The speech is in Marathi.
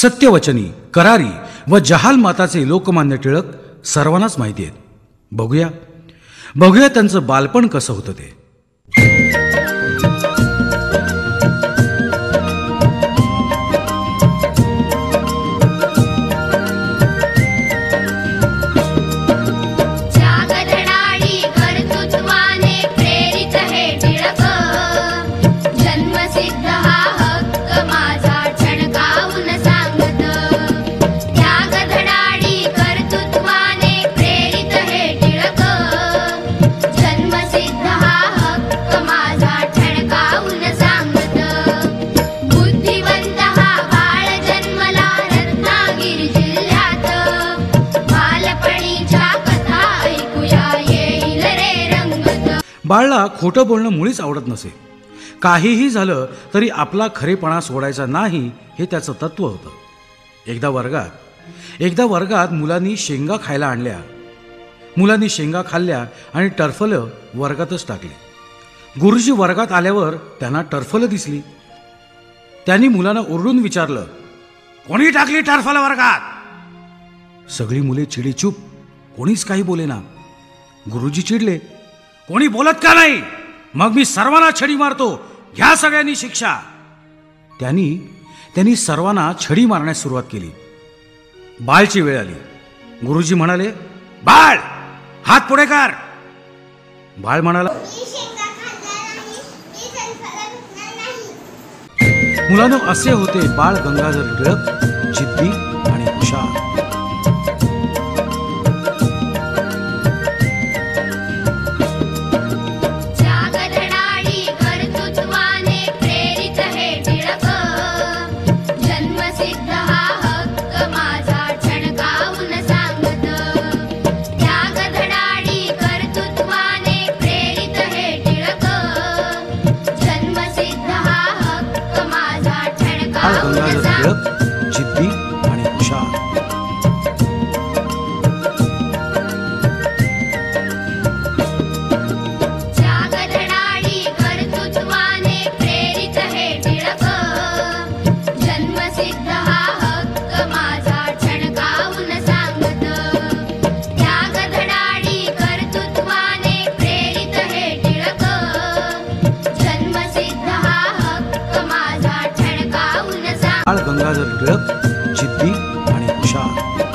सत्यवचनी, करारी व जहाल माताचे लोकमान्य टिळक सर्वांनाच माहिती आहेत. बघूया त्यांचं बालपण कसं होतं ते. बाळला खोटं बोलणं मुळीच आवडत नसे. काहीही झालं तरी आपला खरेपणा सोडायचा नाही हे त्याचं तत्व होतं. एकदा वर्गात मुलांनी शेंगा खायला आणल्या. मुलांनी शेंगा खाल्ल्या आणि टरफलं वर्गातच टाकली. गुरुजी वर्गात आल्यावर त्यांना टरफलं दिसली. त्यांनी मुलांना ओरडून विचारलं, कोणी टाकली टरफलं वर्गात? सगळी मुले चिडीचूप, कोणीच काही बोलेना. गुरुजी चिडले, कोणी बोलत का नाही? मग मी सर्वांना छडी मारतो, घ्या सगळ्यांनी शिक्षा. त्यांनी सर्वांना छडी मारण्यास सुरुवात केली. बाळची वेळ आली. गुरुजी म्हणाले, बाळ हात पुढे कर. बाळ म्हणाला, मुलांनो असे होते बाळ गंगाधर टिळक, जिद्दी आणि हुशार. गंगाधर टिळक, जिद्दी आणि हुशार. गंगाधर टिळक, जिद्दी आणि हुशार.